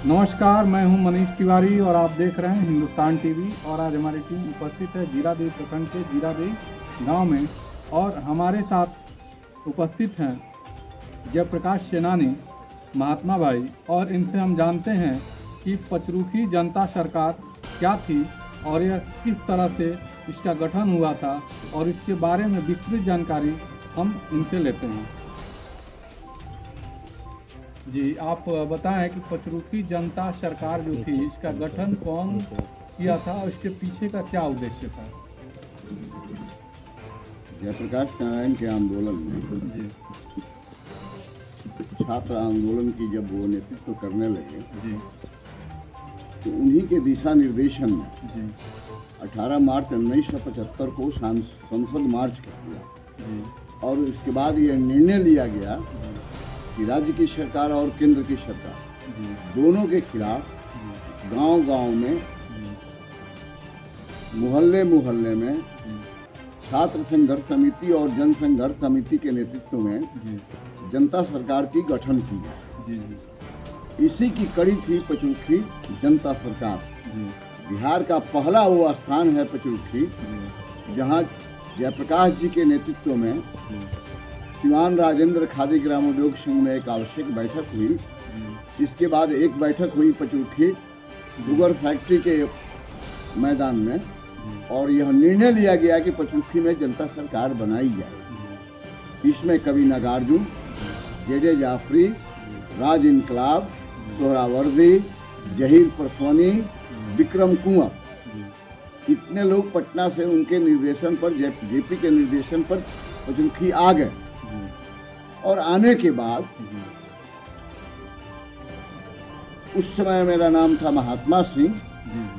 नमस्कार, मैं हूं मनीष तिवारी और आप देख रहे हैं हिंदुस्तान टीवी। और आज हमारी टीम उपस्थित है जीरादेई प्रखंड के जीरादेई गांव में और हमारे साथ उपस्थित हैं जयप्रकाश सेनानी महात्मा भाई। और इनसे हम जानते हैं कि पचरुखी जनता सरकार क्या थी और यह किस तरह से इसका गठन हुआ था और इसके बारे में विस्तृत जानकारी हम इनसे लेते हैं। जी, आप बताएं कि पचरुखी जनता सरकार जो थी इसका गठन कौन किया था और इसके पीछे का क्या उद्देश्य था? जयप्रकाश नारायण के आंदोलन में जी छात्र आंदोलन की जब वो नेतृत्व करने लगे जी तो उन्हीं के दिशा निर्देशन में जी 18 मार्च 1975 को संसद मार्च किया जी और उसके बाद ये निर्णय लिया गया कि राज्य की सरकार और केंद्र की सरकार दोनों के खिलाफ गांव-गांव में मोहल्ले में छात्र संघर्ष समिति और जन संघर्ष समिति के नेतृत्व में जनता सरकार की गठन की गई। इसी की कड़ी थी पचरुखी जनता सरकार। बिहार का पहला वो स्थान है पचरुखी जहां जयप्रकाश जी के नेतृत्व में सिवान राजेंद्र खादी ग्रामोद्योग संघ में एक आवश्यक बैठक हुई। इसके बाद एक बैठक हुई पचरुखी शुगर फैक्ट्री के मैदान में और यह निर्णय लिया गया कि पचरुखी में जनता सरकार बनाई जाए। इसमें कवि नागार्जुन, जेजे जाफरी, राज इनकलाब, सोहरावर्दी, जहीर परसवानी, विक्रम कुंवर इतने लोग पटना से उनके निर्देशन पर जेपी के निर्देशन पर पचरुखी आ गए। और आने के बाद उस समय मेरा नाम था महात्मा सिंह,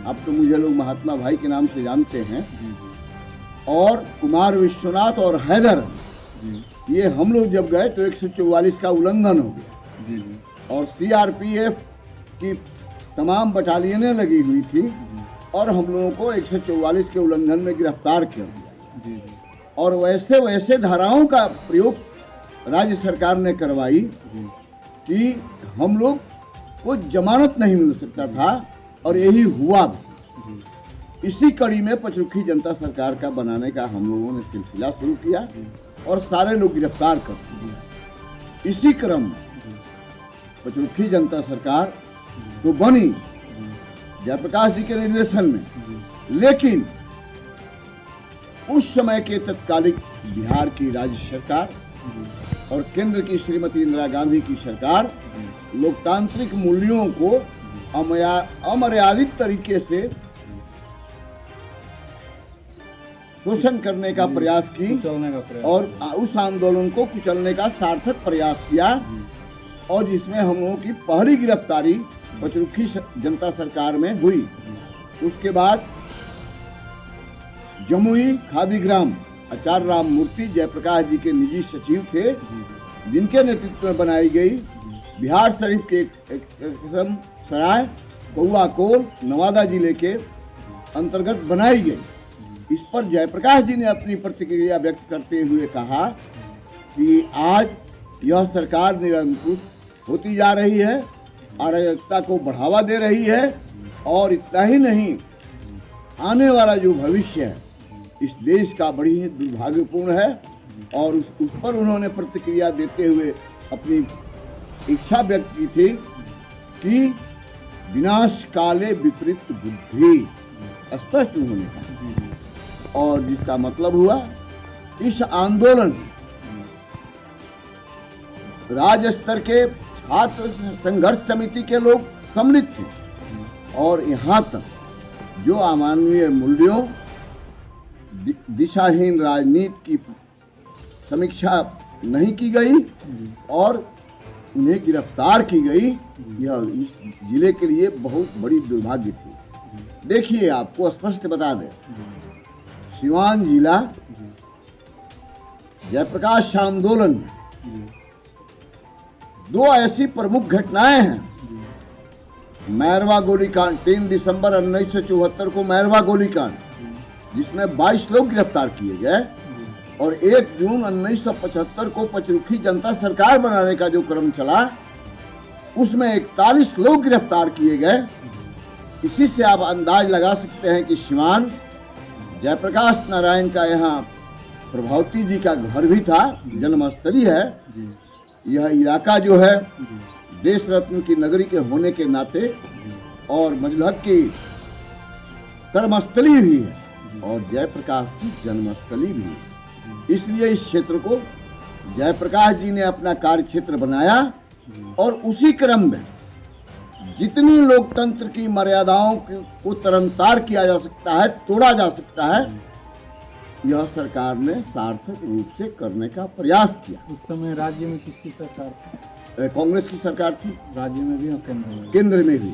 अब तो मुझे लोग महात्मा भाई के नाम से जानते हैं, और कुमार विश्वनाथ और हैदर, ये हम लोग जब गए तो 144 का उल्लंघन हो गया और सीआरपीएफ की तमाम बटालियनें लगी हुई थी और हम लोगों को 144 के उल्लंघन में गिरफ्तार किया गया। और वैसे धाराओं का प्रयोग राज्य सरकार ने करवाई कि हम लोग को जमानत नहीं मिल सकता था और यही हुआ भी। इसी कड़ी में पचरुखी जनता सरकार का बनाने का हम लोगों ने सिलसिला शुरू किया और सारे लोग गिरफ्तार कर दिए। इसी क्रम में पचरुखी जनता सरकार तो बनी जयप्रकाश जी के निर्देशन में, लेकिन उस समय के तत्कालिक बिहार की राज्य सरकार और केंद्र की श्रीमती इंदिरा गांधी की सरकार लोकतांत्रिक मूल्यों को अमर्यादित तरीके से शोषण करने का प्रयास की और उस आंदोलन को कुचलने का सार्थक प्रयास किया और जिसमें हम लोगों की पहली गिरफ्तारी पचरुखी जनता सरकार में हुई। उसके बाद जमुई खादीग्राम आचार्य राम मूर्ति जयप्रकाश जी के निजी सचिव थे, जिनके नेतृत्व में बनाई गई बिहार शरीफ के किस्म सराय कौआकोल नवादा जिले के अंतर्गत बनाई गई। इस पर जयप्रकाश जी ने अपनी प्रतिक्रिया व्यक्त करते हुए कहा कि आज यह सरकार निरंकुश होती जा रही है, अराजकता को बढ़ावा दे रही है और इतना ही नहीं, आने वाला जो भविष्य है इस देश का बड़ी ही दुर्भाग्यपूर्ण है। और उस पर उन्होंने प्रतिक्रिया देते हुए अपनी इच्छा व्यक्त की थी कि विनाश काले विपरीत बुद्धि, स्पष्ट उन्होंने कहा। और जिसका मतलब हुआ इस आंदोलन राज्य स्तर के छात्र संघर्ष समिति के लोग सम्मिलित थे और यहाँ तक जो अमानवीय मूल्यों दिशाहीन राजनीति की समीक्षा नहीं की गई और उन्हें गिरफ्तार की गई, यह इस जिले के लिए बहुत बड़ी दुर्भाग्य थी। देखिए, आपको स्पष्ट बता दें, सिवान जिला जयप्रकाश आंदोलन में दो ऐसी प्रमुख घटनाएं हैं। मैरवा गोलीकांड 3 दिसंबर 1974 को मैरवा गोलीकांड, जिसमें 22 लोग गिरफ्तार किए गए और 1 जून 1975 को पचरुखी जनता सरकार बनाने का जो क्रम चला उसमें 41 लोग गिरफ्तार किए गए। इसी से आप अंदाज लगा सकते हैं कि श्रीमान जयप्रकाश नारायण का यहाँ प्रभावती जी का घर भी था, जन्मस्थली है। यह इलाका जो है देश रत्न की नगरी के होने के नाते और मजलहक की कर्मस्थली भी है और जयप्रकाश की जन्मस्थली भी है। इसलिए इस क्षेत्र को जयप्रकाश जी ने अपना कार्य क्षेत्र बनाया और उसी क्रम में जितनी लोकतंत्र की मर्यादाओं को तरनतार किया जा सकता है, तोड़ा जा सकता है, यह सरकार ने सार्थक रूप से करने का प्रयास किया। उस समय राज्य में किसकी सरकार थी? कांग्रेस की सरकार थी, राज्य में भी और केंद्र में भी,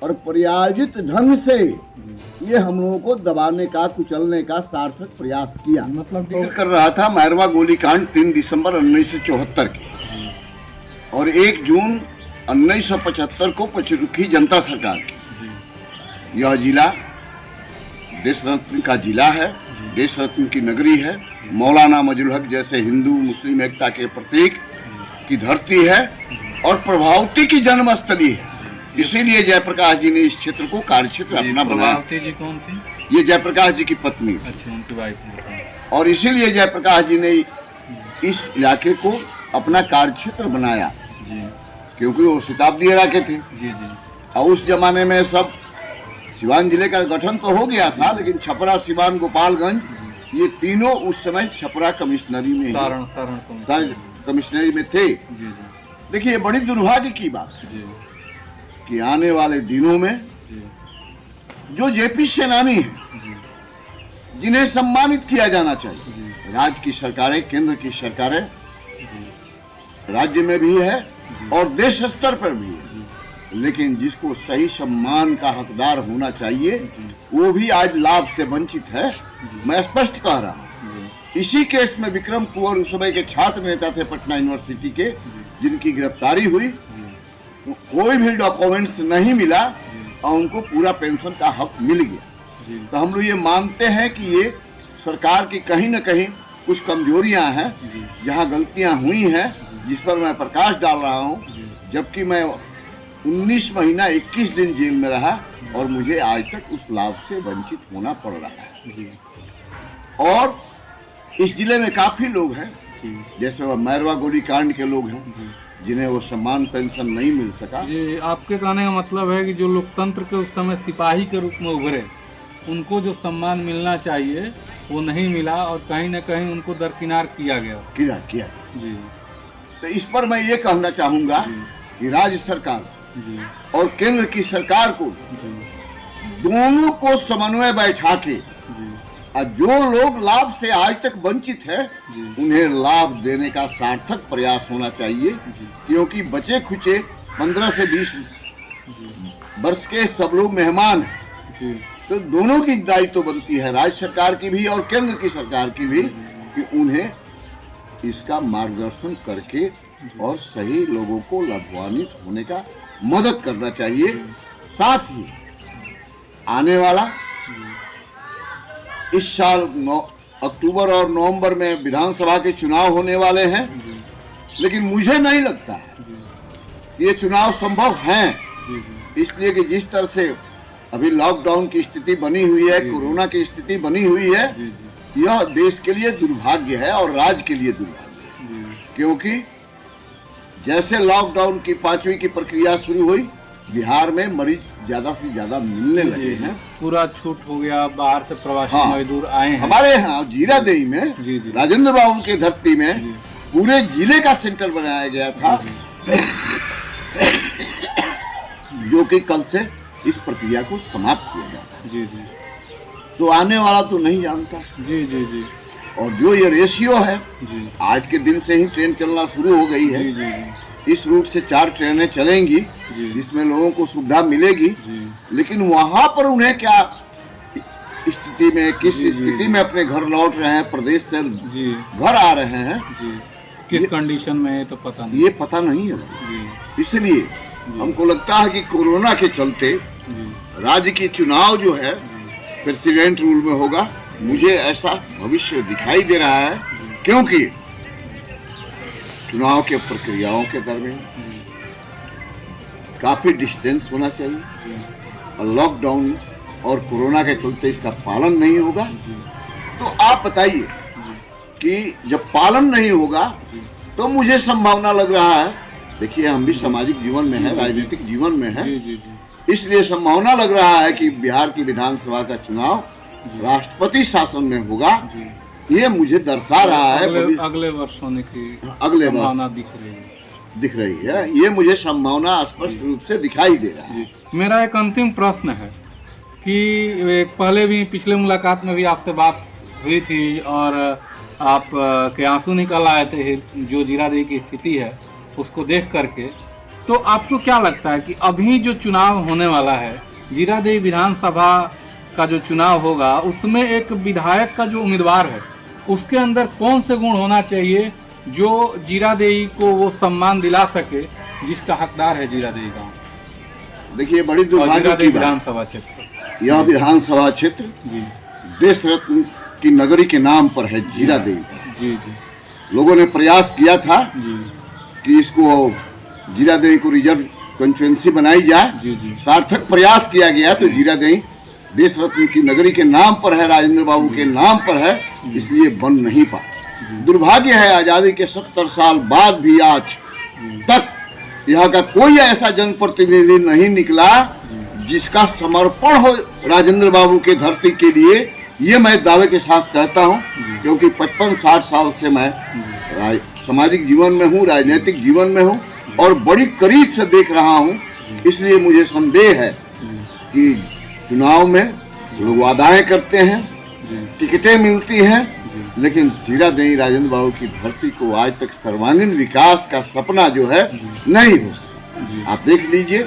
और प्रयाजित ढंग से ये हम लोगों को दबाने का, कुचलने का सार्थक प्रयास किया। मतलब कर रहा था मैरवा गोलीकांड 3 दिसंबर 1974 की और 1 जून 1975 को पचरुखी जनता सरकार की। यह जिला देश रत्न का जिला है, देश रत्न की नगरी है, मौलाना मजरुल हक जैसे हिंदू मुस्लिम एकता के प्रतीक की धरती है और प्रभावती की जन्मस्थली है। इसीलिए जयप्रकाश जी ने इस क्षेत्र को कार्य क्षेत्र अपना बनाया। प्रभावती जी कौन थी? ये जयप्रकाश जी की पत्नी। अच्छा, उनकी वाइफ। और इसीलिए जयप्रकाश जी ने इस इलाके को अपना कार्य क्षेत्र बनाया क्योंकि वो शताब्दी इलाके थे। और उस जमाने में सब सिवान जिले का गठन तो हो गया था, लेकिन छपरा, सिवान, गोपालगंज ये तीनों उस समय छपरा कमिश्नरी में कमिश्नरी में थे। देखिए, बड़ी दुर्भाग्य की बात है कि आने वाले दिनों में जो जेपी सेनानी हैं, जिन्हें सम्मानित किया जाना चाहिए, राज्य की सरकारें, केंद्र की सरकारें, राज्य में भी है और देश स्तर पर भी है, लेकिन जिसको सही सम्मान का हकदार होना चाहिए वो भी आज लाभ से वंचित है। मैं स्पष्ट कह रहा हूँ। इसी केस में विक्रम कुंवर उस समय के छात्र नेता थे पटना यूनिवर्सिटी के, जिनकी गिरफ्तारी हुई, कोई भी डॉक्यूमेंट्स नहीं मिला और उनको पूरा पेंशन का हक मिल गया। तो हम लोग ये मानते हैं कि ये सरकार की कहीं न कहीं कुछ कमजोरियां हैं, जहां गलतियां हुई हैं, जिस पर मैं प्रकाश डाल रहा हूं। जबकि मैं 19 महीना 21 दिन जेल में रहा और मुझे आज तक उस लाभ से वंचित होना पड़ रहा है। और इस जिले में काफी लोग हैं, जैसे वो मैरवा गोलीकांड के लोग हैं, जिन्हें वो सम्मान पेंशन नहीं मिल सका। ये आपके कहने का मतलब है कि जो लोकतंत्र के उस समय सिपाही के रूप में उभरे, उनको जो सम्मान मिलना चाहिए वो नहीं मिला और कहीं न कहीं उनको दरकिनार किया गया। किया। तो इस पर मैं ये कहना चाहूँगा कि राज्य सरकार और केंद्र की सरकार को दोनों को समन्वय बैठा के और जो लोग लाभ से आज तक वंचित है उन्हें लाभ देने का सार्थक प्रयास होना चाहिए, क्योंकि बचे खुचे 15 से 20 वर्ष के सब लोग मेहमान हैं। तो दोनों की दायित्व बनती है, राज्य सरकार की भी और केंद्र की सरकार की भी, कि उन्हें इसका मार्गदर्शन करके और सही लोगों को लाभान्वित होने का मदद करना चाहिए। साथ ही आने वाला इस साल अक्टूबर और नवंबर में विधानसभा के चुनाव होने वाले हैं, लेकिन मुझे नहीं लगता है ये चुनाव संभव हैं, इसलिए कि जिस तरह से अभी लॉकडाउन की स्थिति बनी हुई है, कोरोना की स्थिति बनी हुई है, यह देश के लिए दुर्भाग्य है और राज्य के लिए दुर्भाग्य है। क्योंकि जैसे लॉकडाउन की 5वीं की प्रक्रिया शुरू हुई, बिहार में मरीज ज्यादा से ज्यादा मिलने लगे हैं। पूरा छूट हो गया, बाहर से प्रवासी मजदूर आए हैं। हमारे यहाँ जीरादेई में राजेंद्र बाबू के धरती में पूरे जिले का सेंटर बनाया गया था, जो कि कल से इस प्रक्रिया को समाप्त किया जाता है। तो आने वाला तो नहीं जानता। और जो ये रेशियो है, आज के दिन से ही ट्रेन चलना शुरू हो गई है। इस रूट से 4 ट्रेनें चलेंगी, जिसमें लोगों को सुविधा मिलेगी, लेकिन वहाँ पर उन्हें क्या स्थिति में, किस स्थिति में अपने घर लौट रहे हैं, प्रदेश से घर आ रहे हैं, किस कंडीशन में है तो पता नहीं, ये पता नहीं है। इसलिए हमको लगता है कि कोरोना के चलते राज्य की चुनाव जो है प्रेसिडेंट रूल में होगा मुझे ऐसा भविष्य दिखाई दे रहा है, क्योंकि चुनाव के प्रक्रियाओं के दरमियान काफी डिस्टेंस होना चाहिए, और लॉकडाउन और कोरोना के चलते इसका पालन नहीं होगा। तो आप बताइए कि जब पालन नहीं होगा तो मुझे संभावना लग रहा है, देखिए हम भी सामाजिक जीवन में है, राजनीतिक जीवन में है, इसलिए संभावना लग रहा है कि बिहार की विधानसभा का चुनाव राष्ट्रपति शासन में होगा। ये मुझे दर्शा रहा है अगले वर्ष होने की अगले संभावना दिख रही है। ये मुझे संभावना स्पष्ट रूप से दिखाई दे रहा है। मेरा एक अंतिम प्रश्न है कि पहले भी पिछले मुलाकात में भी आपसे बात हुई थी और आप के आंसू निकल आए थे जो जीरादेई की स्थिति है उसको देख करके। तो आपको क्या लगता है कि अभी जो चुनाव होने वाला है, जीरादेई विधानसभा का जो चुनाव होगा, उसमें एक विधायक का जो उम्मीदवार है उसके अंदर कौन से गुण होना चाहिए जो जीरादेई को वो सम्मान दिला सके जिसका हकदार है जीरादेई गाँव? देखिए, बड़ी दुर्भाग्य की विधानसभा क्षेत्र, यह विधानसभा क्षेत्र देश रत्न की नगरी के नाम पर है, जीरादेई। जी। लोगों ने प्रयास किया था कि इसको जीरादेई को रिजर्व कंस्टिट्यूएंसी बनाई जाए। सार्थक प्रयास किया गया, तो जीरादेई देश रत्न की नगरी के नाम पर है, राजेंद्र बाबू के नाम पर है, इसलिए बन नहीं पाया। दुर्भाग्य है, आजादी के 70 साल बाद भी आज तक यहाँ का कोई ऐसा जनप्रतिनिधि नहीं निकला जिसका समर्पण हो राजेंद्र बाबू के धरती के लिए। ये मैं दावे के साथ कहता हूँ, क्योंकि 55-60 साल से मैं सामाजिक जीवन में हूँ, राजनीतिक जीवन में हूँ और बड़ी करीब से देख रहा हूँ। इसलिए मुझे संदेह है कि चुनाव में लोग वादाएं करते हैं, टिकटें मिलती हैं, लेकिन जीरादेई राजेंद्र बाबू की धरती को आज तक सर्वांगीण विकास का सपना जो है नहीं हो सका। आप देख लीजिए,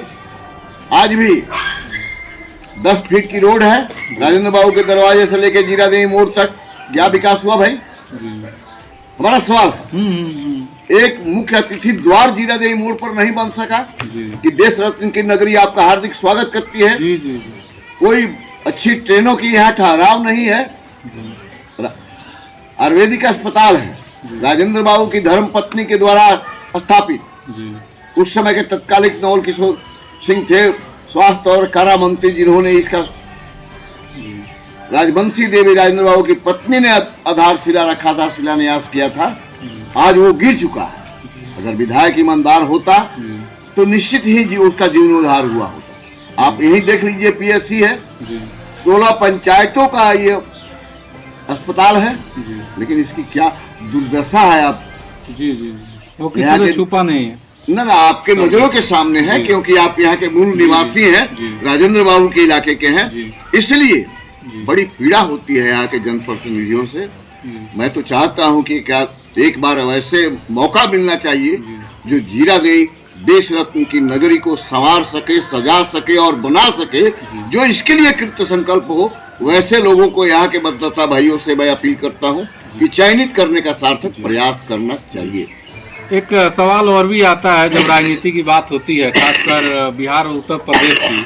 आज भी 10 फीट की रोड है, राजेंद्र बाबू के दरवाजे से लेकर जीरादेई मोड़ तक। क्या विकास हुआ भाई? हमारा सवाल है। एक मुख्य अतिथि द्वार जीरादेई मोड़ पर नहीं बन सका कि देश रत्न की नगरी आपका हार्दिक स्वागत करती है। कोई अच्छी ट्रेनों की यहाँ ठहराव नहीं है। आयुर्वेदिक अस्पताल है, राजेंद्र बाबू की धर्म पत्नी के द्वारा स्थापित। उस समय के तत्कालिक नवल किशोर सिंह थे स्वास्थ्य और कारा मंत्री, जिन्होंने इसका राजवंशी देवी राजेंद्र बाबू की पत्नी ने आधारशिला रखा था, शिलान्यास किया था। आज वो गिर चुका है। अगर विधायक ईमानदार होता तो निश्चित ही उसका जीर्णोद्धार हुआ होता। आप यही देख लीजिए, पीएससी है, 16 पंचायतों का ये अस्पताल है, लेकिन इसकी क्या दुर्दशा है। आप वो किसी को छुपा नहीं है ना, आपके नजरों के सामने है, क्योंकि आप यहाँ के मूल निवासी हैं, राजेंद्र बाबू के इलाके के हैं, इसलिए बड़ी पीड़ा होती है यहाँ के जनप्रतिनिधियों से। मैं तो चाहता हूँ कि क्या एक बार वैसे मौका मिलना चाहिए जो जीरादेई देश रत्न की नगरी को संवार सके, सजा सके और बना सके। जो इसके लिए कृत संकल्प हो, वैसे लोगों को यहाँ के मतदाता भाइयों से मैं अपील करता हूँ कि चयनित करने का सार्थक प्रयास करना चाहिए। एक सवाल और भी आता है जब राजनीति की बात होती है, खासकर बिहार और उत्तर प्रदेश की,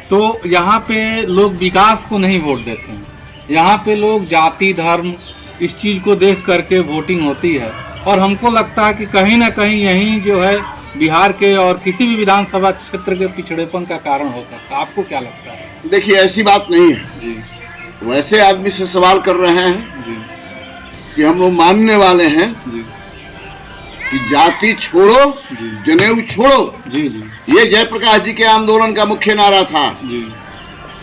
तो यहाँ पे लोग विकास को नहीं वोट देते हैं। यहाँ पे लोग जाति, धर्म, इस चीज़ को देख करके वोटिंग होती है, और हमको लगता है कि कहीं ना कहीं यही जो है बिहार के और किसी भी विधानसभा क्षेत्र के पिछड़ेपन का कारण हो सकता है। आपको क्या लगता है? देखिए, ऐसी बात नहीं है। वैसे आदमी से सवाल कर रहे हैं कि हम लोग मानने वाले हैं कि जाति छोड़ो, जनेऊ छोड़ो। ये जयप्रकाश जी के आंदोलन का मुख्य नारा था।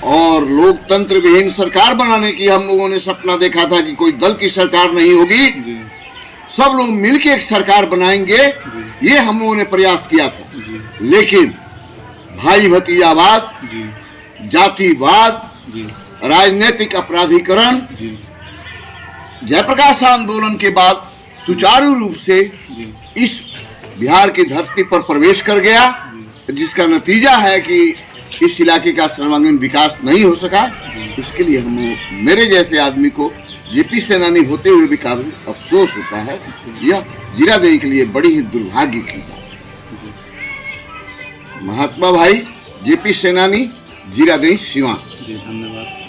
और लोकतंत्र विहीन सरकार बनाने की हम लोगों ने सपना देखा था कि कोई दल की सरकार नहीं होगी, सब लोग मिलकर एक सरकार बनाएंगे, ये हम लोगों ने प्रयास किया था। लेकिन भाई भतीजावाद, जातिवाद, राजनीतिक अपराधीकरण जयप्रकाश आंदोलन के बाद सुचारू रूप से इस बिहार की धरती पर प्रवेश कर गया, जिसका नतीजा है कि इस इलाके का सर्वांगीण विकास नहीं हो सका। इसके लिए हम मेरे जैसे आदमी को जेपी सेनानी होते हुए भी काफी अफसोस होता है। यह जीरादेई के लिए बड़ी ही दुर्भाग्य की बात। महात्मा भाई जेपी सेनानी, जीरादेई सिवान। धन्यवाद।